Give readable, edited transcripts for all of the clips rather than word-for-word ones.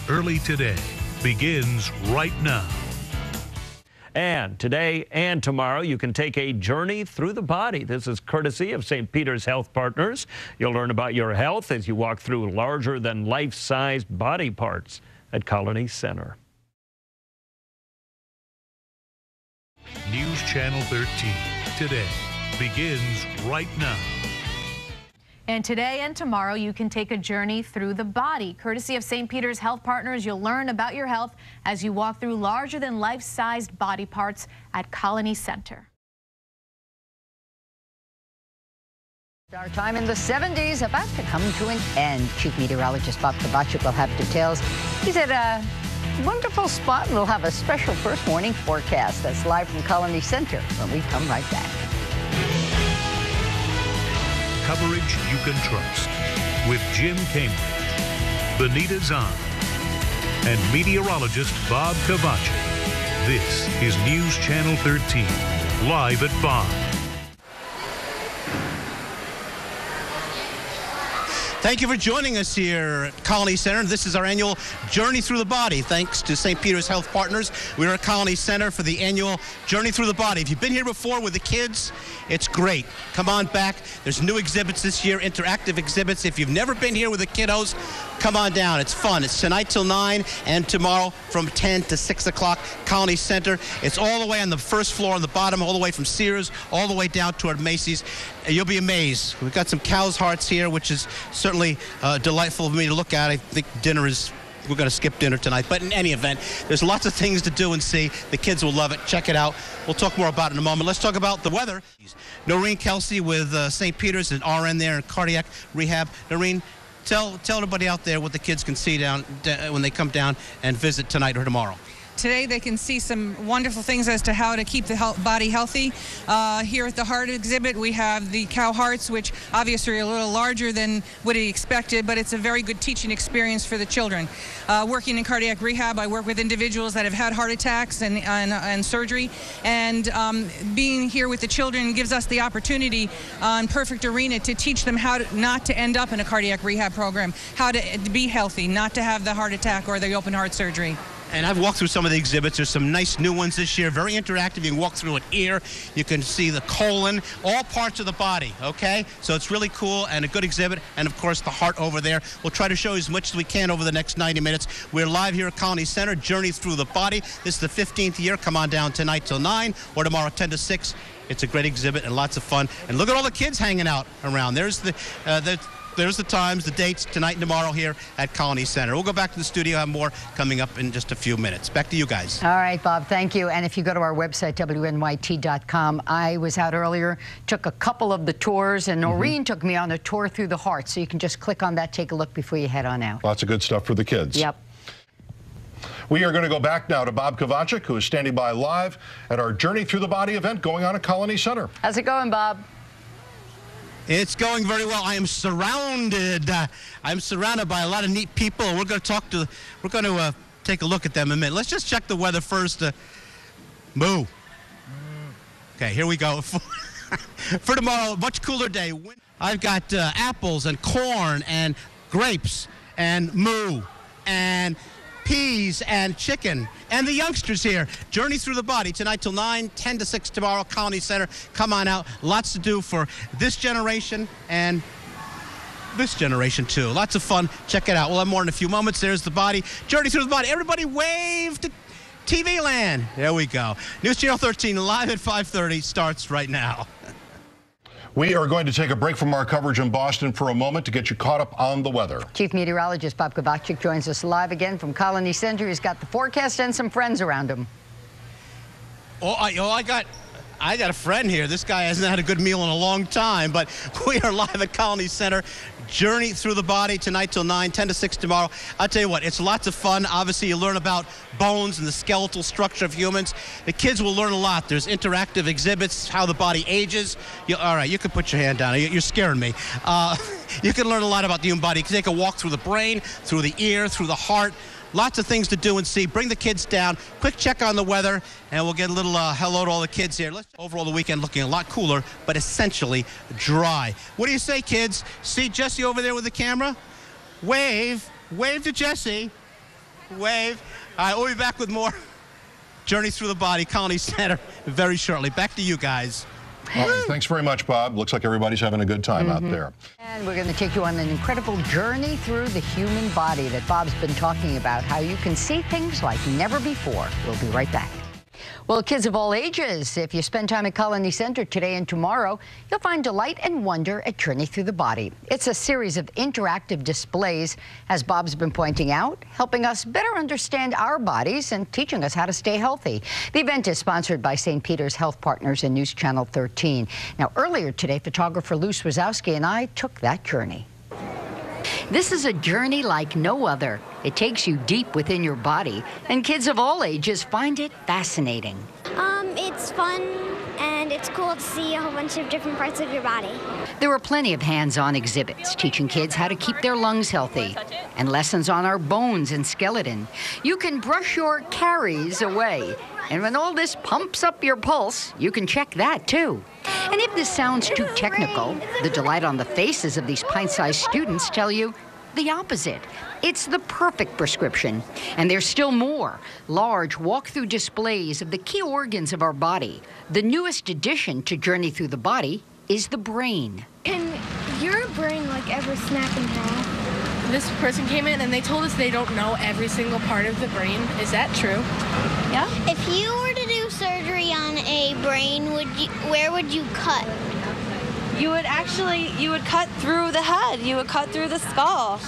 Early Today begins right now. And today and tomorrow, you can take a journey through the body. This is courtesy of St. Peter's Health Partners. You'll learn about your health as you walk through larger-than-life-sized body parts at Colonie Center. News Channel 13 today begins right now. And today and tomorrow, you can take a journey through the body. Courtesy of St. Peter's Health Partners, you'll learn about your health as you walk through larger-than-life-sized body parts at Colonie Center. Our time in the 70s about to come to an end. Chief Meteorologist Bob Kovacic will have details. He's at a wonderful spot, and we'll have a special first morning forecast. That's live from Colonie Center when we come right back. Coverage you can trust with Jim Cambridge, Benita Zahn, and meteorologist Bob Kovacic. This is News Channel 13, live at 5. Thank you for joining us here at Colonie Center. This is our annual Journey Through the Body. Thanks to St. Peter's Health Partners. We're at Colonie Center for the annual Journey Through the Body. If you've been here before with the kids, it's great. Come on back. There's new exhibits this year, interactive exhibits. If you've never been here with the kiddos, come on down. It's fun. It's tonight till 9 and tomorrow from 10 to 6 o'clock, Colonie Center. It's all the way on the first floor on the bottom, all the way from Sears, all the way down toward Macy's. You'll be amazed. We've got some cow's hearts here, which is certainly delightful for me to look at. I think we're going to skip dinner tonight. But in any event, there's lots of things to do and see. The kids will love it. Check it out. We'll talk more about it in a moment. Let's talk about the weather. Noreen Kelsey with St. Peter's, an RN there in cardiac rehab. Noreen, tell everybody out there what the kids can see down when they come down and visit tonight or tomorrow. Today they can see some wonderful things as to how to keep the body healthy. Here at the heart exhibit we have the cow hearts, which obviously are a little larger than what he expected, but it's a very good teaching experience for the children. Working in cardiac rehab, I work with individuals that have had heart attacks and surgery, and being here with the children gives us the opportunity on Perfect Arena to teach them how not to end up in a cardiac rehab program, how to be healthy, not to have the heart attack or the open heart surgery. And I've walked through some of the exhibits. There's some nice new ones this year, very interactive. You can walk through an ear, you can see the colon, all parts of the body, okay? So it's really cool and a good exhibit, and of course the heart over there. We'll try to show you as much as we can over the next 90 minutes. We're live here at Colonie Center, Journey Through the Body. This is the 15th year. Come on down tonight till 9 or tomorrow 10 to 6. It's a great exhibit and lots of fun. And look at all the kids hanging out around. There's the times, the dates, tonight and tomorrow here at Colonie Center. We'll go back to the studio, have more coming up in just a few minutes. Back to you guys. All right, Bob, thank you. And if you go to our website, wnyt.com, I was out earlier, took a couple of the tours, and Noreen took me on a tour through the heart. So you can just click on that, take a look before you head on out. Lots of good stuff for the kids. Yep. We are going to go back now to Bob Kovacic, who is standing by live at our Journey Through the Body event going on at Colonie Center. How's it going, Bob? It's going very well. I am surrounded. I'm surrounded by a lot of neat people. We're going to take a look at them in a minute. Let's just check the weather first. Moo. Okay, here we go. For tomorrow, a much cooler day. I've got apples and corn and grapes and moo and peas and chicken, and the youngsters here. Journey Through the Body tonight till 9, 10 to 6 tomorrow, Colonie Center. Come on out. Lots to do for this generation and this generation too. Lots of fun. Check it out. We'll have more in a few moments. There's the body. Journey Through the Body. Everybody wave to TV land. There we go. News Channel 13 live at 5:30 starts right now. We are going to take a break from our coverage in Boston for a moment to get you caught up on the weather. Chief Meteorologist Bob Kovacic joins us live again from Colonie Center. He's got the forecast and some friends around him. I got a friend here. This guy hasn't had a good meal in a long time, but we are live at Colonie Center. Journey Through the Body tonight till 9, 10 to 6 tomorrow. I'll tell you what, it's lots of fun. Obviously, you learn about bones and the skeletal structure of humans. The kids will learn a lot. There's interactive exhibits, how the body ages. All right, you can put your hand down. You're scaring me. You can learn a lot about the human body. You can take a walk through the brain, through the ear, through the heart. Lots of things to do and see. Bring the kids down. Quick check on the weather, and we'll get a little hello to all the kids here. Overall, the weekend looking a lot cooler, but essentially dry. What do you say, kids? See Jesse over there with the camera? Wave to Jesse. Wave. All right, we'll be back with more Journey Through the Body, Colonie Center, very shortly. Back to you guys. All right, thanks very much, Bob. Looks like everybody's having a good time out there. And we're going to take you on an incredible journey through the human body that Bob's been talking about, how you can see things like never before. We'll be right back. Well, kids of all ages, if you spend time at Colonie Center today and tomorrow, you'll find delight and wonder at Journey Through the Body. It's a series of interactive displays, as Bob's been pointing out, helping us better understand our bodies and teaching us how to stay healthy. The event is sponsored by St. Peter's Health Partners and News Channel 13. Now, earlier today, photographer Lou Swazowski and I took that journey. This is a journey like no other. It takes you deep within your body, and kids of all ages find it fascinating. It's fun and it's cool to see a whole bunch of different parts of your body. There were plenty of hands-on exhibits teaching kids how to keep their lungs healthy, and lessons on our bones and skeleton. You can brush your caries away, and when all this pumps up your pulse, you can check that too. And if this sounds too technical, the delight on the faces of these pint-sized students tell you the opposite. It's the perfect prescription. And there's still more. Large walk-through displays of the key organs of our body. The newest addition to Journey Through the Body is the brain. Can your brain ever snap in half? This person came in and they told us they don't know every single part of the brain. Is that true? Yeah. If you were to do surgery on a brain, where would you cut? You would cut through the head. You would cut through the skull.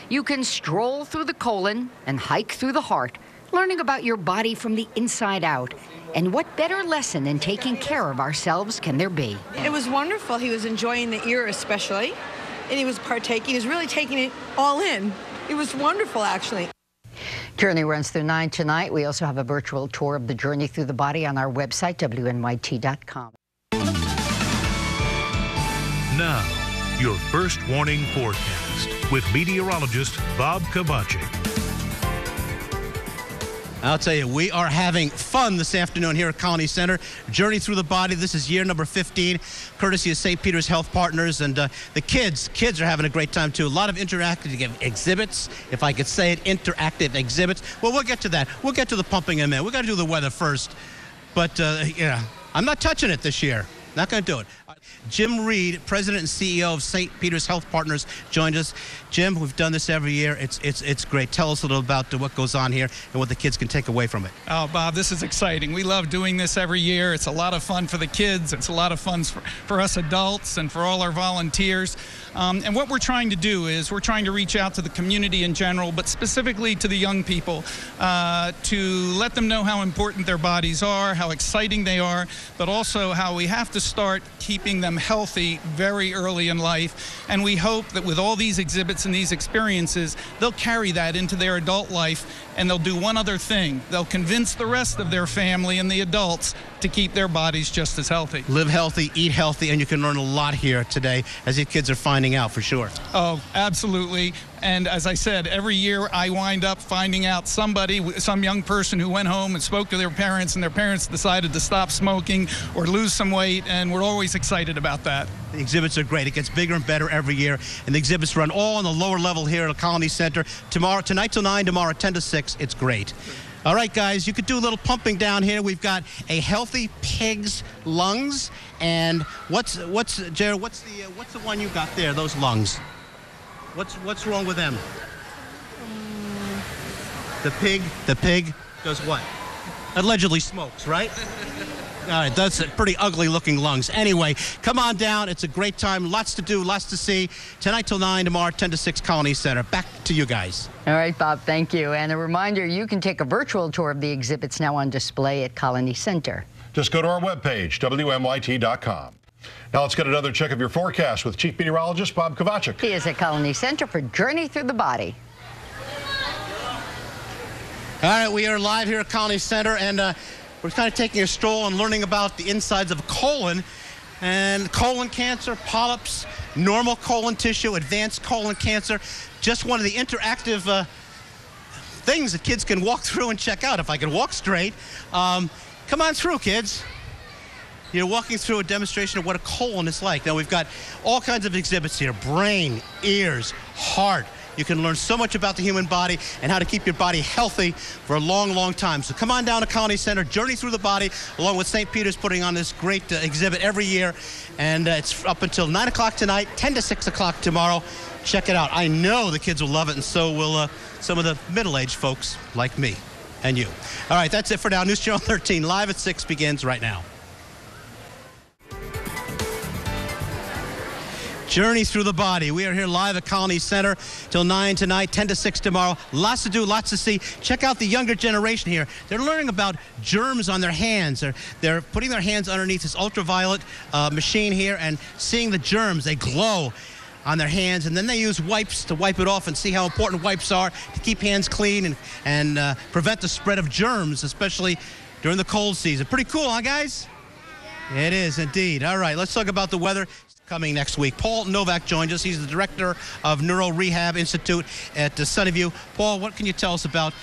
You can stroll through the colon and hike through the heart, learning about your body from the inside out. And what better lesson in taking care of ourselves can there be? It was wonderful. He was enjoying the ear especially, and he was partaking. He was really taking it all in. It was wonderful, actually. Journey runs through 9 tonight. We also have a virtual tour of the Journey Through the Body on our website, wnyt.com. Now, your first warning forecast with meteorologist Bob Kovacic. I'll tell you, we are having fun this afternoon here at Colonie Center. Journey Through the Body. This is year number 15, courtesy of St. Peter's Health Partners. And the kids are having a great time, too. A lot of interactive exhibits, if I could say it, interactive exhibits. Well, we'll get to that. We'll get to the pumping in a minute. We've got to do the weather first. But, yeah, I'm not touching it this year. Not going to do it. Jim Reed, President and CEO of St. Peter's Health Partners, joined us. Jim, we've done this every year. It's great. Tell us a little about what goes on here and what the kids can take away from it. Oh, Bob, this is exciting. We love doing this every year. It's a lot of fun for the kids. It's a lot of fun for us adults and for all our volunteers. And what we're trying to do is we're trying to reach out to the community in general, but specifically to the young people, to let them know how important their bodies are, how exciting they are, but also how we have to start keeping them healthy very early in life. And we hope that with all these exhibits and these experiences, they'll carry that into their adult life, and they'll do one other thing. They'll convince the rest of their family and the adults to keep their bodies just as healthy. Live healthy, eat healthy, and you can learn a lot here today, as these kids are finding out for sure. Oh, absolutely. And as I said, every year I wind up finding out some young person who went home and spoke to their parents, and their parents decided to stop smoking or lose some weight, and we're always excited about that. The exhibits are great. It gets bigger and better every year, and the exhibits run all on the lower level here at the Colonie Center. Tonight till 9, tomorrow 10 to 6. It's great. All right, guys, you could do a little pumping down here. We've got a healthy pig's lungs, and Jared? What's the one you got there? Those lungs. What's wrong with them? The pig does what? Allegedly smokes, right? All right, that's pretty ugly-looking lungs. Anyway, come on down. It's a great time. Lots to do, lots to see. Tonight till 9, tomorrow 10 to 6, Colonie Center. Back to you guys. All right, Bob, thank you. And a reminder, you can take a virtual tour of the exhibits now on display at Colonie Center. Just go to our webpage, wnyt.com. Now let's get another check of your forecast with Chief Meteorologist Bob Kovacic. He is at Colonie Center for Journey Through the Body. All right, we are live here at Colonie Center, and we're kind of taking a stroll and learning about the insides of a colon, and colon cancer, polyps, normal colon tissue, advanced colon cancer. Just one of the interactive things that kids can walk through and check out. If I can walk straight. Come on through, kids. You're walking through a demonstration of what a colon is like. Now, we've got all kinds of exhibits here. Brain, ears, heart. You can learn so much about the human body and how to keep your body healthy for a long, long time. So come on down to Colonie Center, Journey Through the Body, along with St. Peter's putting on this great exhibit every year. And it's up until 9 o'clock tonight, 10 to 6 o'clock tomorrow. Check it out. I know the kids will love it, and so will some of the middle-aged folks like me and you. All right, that's it for now. News Channel 13, live at 6 begins right now. Journey Through the Body. We are here live at Colonie Center till 9 tonight, 10 to 6 tomorrow. Lots to do, lots to see. Check out the younger generation here. They're learning about germs on their hands. They're putting their hands underneath this ultraviolet machine here and seeing the germs. They glow on their hands, and then they use wipes to wipe it off and see how important wipes are to keep hands clean and prevent the spread of germs, especially during the cold season. Pretty cool, huh, guys? Yeah. It is indeed. All right, let's talk about the weather coming next week. Paul Novak joins us. He's the director of Neuro Rehab Institute at Sunnyview. Paul, what can you tell us about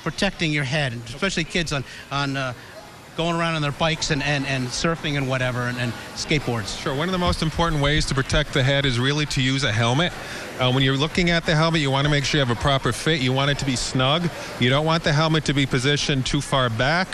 protecting your head, especially kids on going around on their bikes and surfing and whatever and skateboards? Sure. One of the most important ways to protect the head is really to use a helmet. When you're looking at the helmet, you want to make sure you have a proper fit. You want it to be snug. You don't want the helmet to be positioned too far back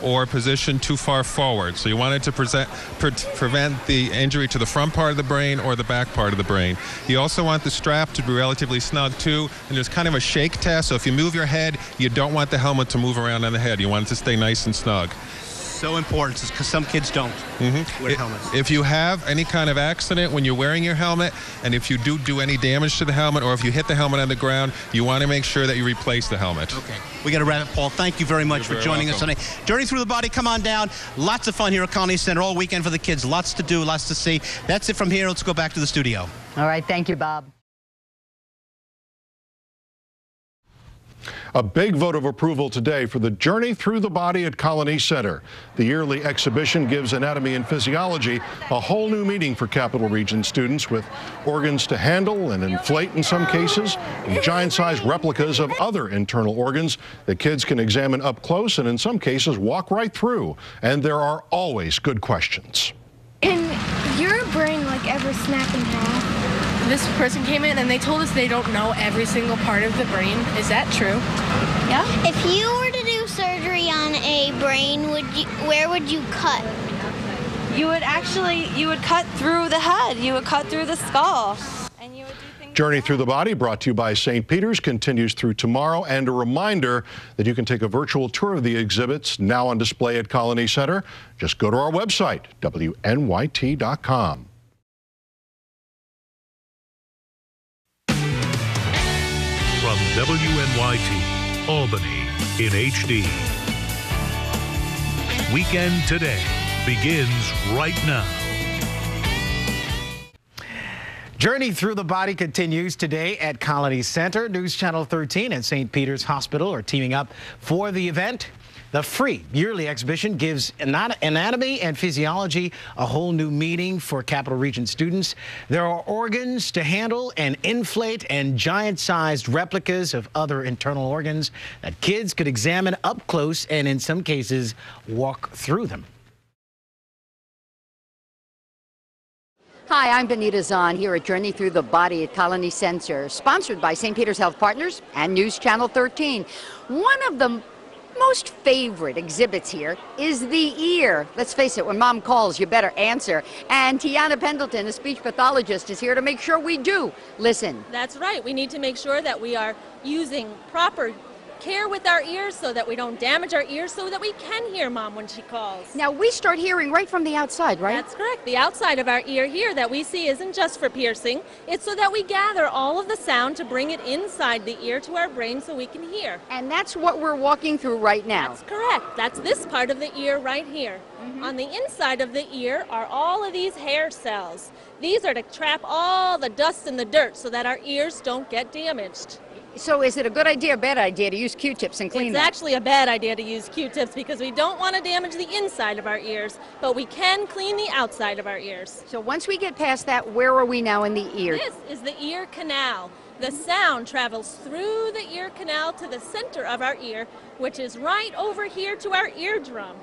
or positioned too far forward. So you want it to prevent the injury to the front part of the brain or the back part of the brain. You also want the strap to be relatively snug too, and there's kind of a shake test. So if you move your head, you don't want the helmet to move around on the head. You want it to stay nice and snug. So important, because some kids don't wear helmets. If you have any kind of accident when you're wearing your helmet, and if you do any damage to the helmet, or if you hit the helmet on the ground, you want to make sure that you replace the helmet. Okay. We got to wrap it, Paul. Thank you very much for joining us tonight. Journey Through the Body, come on down. Lots of fun here at Colonie Center all weekend for the kids. Lots to do, lots to see. That's it from here. Let's go back to the studio. All right. Thank you, Bob. A big vote of approval today for the Journey Through the Body at Colonie Center. The yearly exhibition gives anatomy and physiology a whole new meaning for Capital Region students, with organs to handle and inflate in some cases, and giant-sized replicas of other internal organs that kids can examine up close and in some cases walk right through. And there are always good questions. Can your brain ever snap in half? This person came in and they told us they don't know every single part of the brain. Is that true? Yeah. If you were to do surgery on a brain, where would you cut? You would cut through the head. You would cut through the skull. And you would do things. Journey Through the Body, brought to you by St. Peter's, continues through tomorrow. And a reminder that you can take a virtual tour of the exhibits now on display at Colonie Center. Just go to our website, WNYT.com. From WNYT, Albany in HD. Weekend Today begins right now. Journey Through the Body continues today at Colonie Center. News Channel 13 and St. Peter's Hospital are teaming up for the event. The free yearly exhibition gives anatomy and physiology a whole new meaning for Capital Region students. There are organs to handle and inflate and giant-sized replicas of other internal organs that kids could examine up close and in some cases walk through them. Hi, I'm Benita Zahn here at Journey Through the Body at Colonie Center, sponsored by St. Peter's Health Partners and News Channel 13. One of the most favorite exhibits here is the ear. Let's face it, when mom calls, you better answer. And Tiana Pendleton, a speech pathologist, is here to make sure we do listen. That's right. We need to make sure that we are using proper care with our ears so that we don't damage our ears, so that we can hear mom when she calls. Now, we start hearing right from the outside, right? That's correct. The outside of our ear here that we see isn't just for piercing. It's so that we gather all of the sound to bring it inside the ear to our brain so we can hear. And that's what we're walking through right now. That's correct. That's this part of the ear right here. On the inside of the ear are all of these hair cells. These are to trap all the dust and the dirt so that our ears don't get damaged. So is it a good idea or bad idea to use Q-tips and clean them? It's actually a bad idea to use Q-tips because we don't want to damage the inside of our ears, but we can clean the outside of our ears. So once we get past that, where are we now in the ear? This is the ear canal. The sound travels through the ear canal to the center of our ear, which is right over here to our eardrum.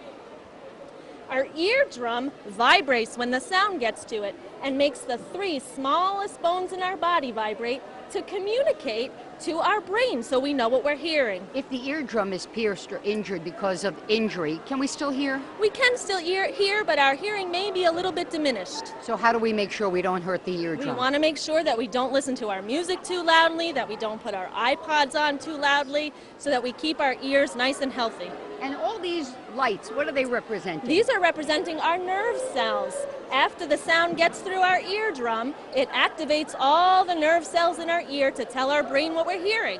Our eardrum vibrates when the sound gets to it and makes the 3 smallest bones in our body vibrate, to communicate to our brain so we know what we're hearing. If the eardrum is pierced or injured because of injury, can we still hear? We can still hear, but our hearing may be a little bit diminished. So how do we make sure we don't hurt the eardrum? We want to make sure that we don't listen to our music too loudly, that we don't put our iPods on too loudly, so that we keep our ears nice and healthy. And all these lights, what are they representing? These are representing our nerve cells. After the sound gets through our eardrum, it activates all the nerve cells in our ear to tell our brain what we're hearing.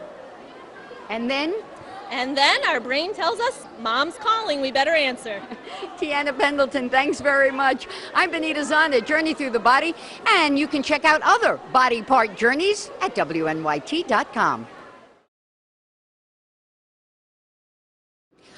And then? And then our brain tells us, Mom's calling, we better answer. Tiana Pendleton, thanks very much. I'm Benita Zahn at Journey Through the Body, and you can check out other body part journeys at WNYT.com.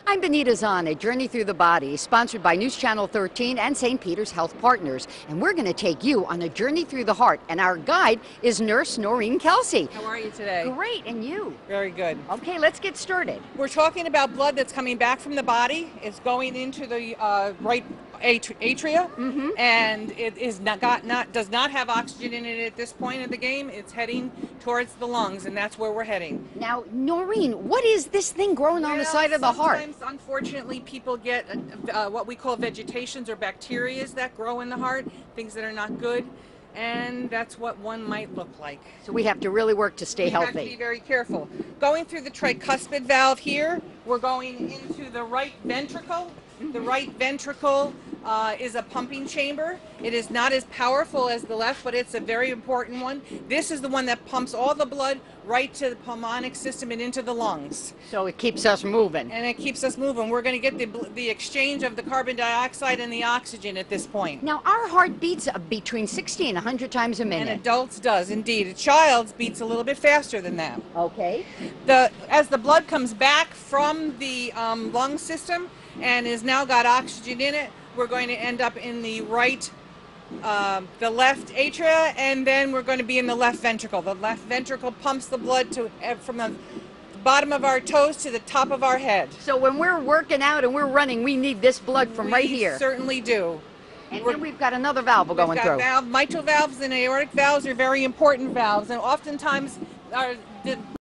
I'm Benita Zahn at Journey Through the Body, sponsored by News Channel 13 and St. Peter's Health Partners. And we're going to take you on a journey through the heart. And our guide is Nurse Noreen Kelsey. How are you today? Great, and you? Very good. Okay, let's get started. We're talking about blood that's coming back from the body. It's going into the right atria, and it is does not have oxygen in it at this point of the game. It's heading towards the lungs, and that's where we're heading. Now, Noreen, what is this thing growing on the side of the heart? Sometimes, unfortunately, people get what we call vegetations or bacteria that grow in the heart, things that are not good, and that's what one might look like. So we have to really work to stay healthy. We have to be very careful. Going through the tricuspid valve here, we're going into the right ventricle. The right ventricle is a pumping chamber. It is not as powerful as the left, but it's a very important one. This is the one that pumps all the blood right to the pulmonic system and into the lungs. So it keeps us moving. And it keeps us moving. We're going to get the exchange of the carbon dioxide and the oxygen at this point. Now, our heart beats between 60 and 100 times a minute. And adults does, indeed. A child's beats a little bit faster than that. Okay. As the blood comes back from the lung system and has now got oxygen in it, we're going to end up in the the left atria, and then we're going to be in the left ventricle. The left ventricle pumps the blood from the bottom of our toes to the top of our head. So when we're working out and we're running, we need this blood from right here. We certainly do. And then we've got another valve going through. Mitral valves and aortic valves are very important valves, and oftentimes the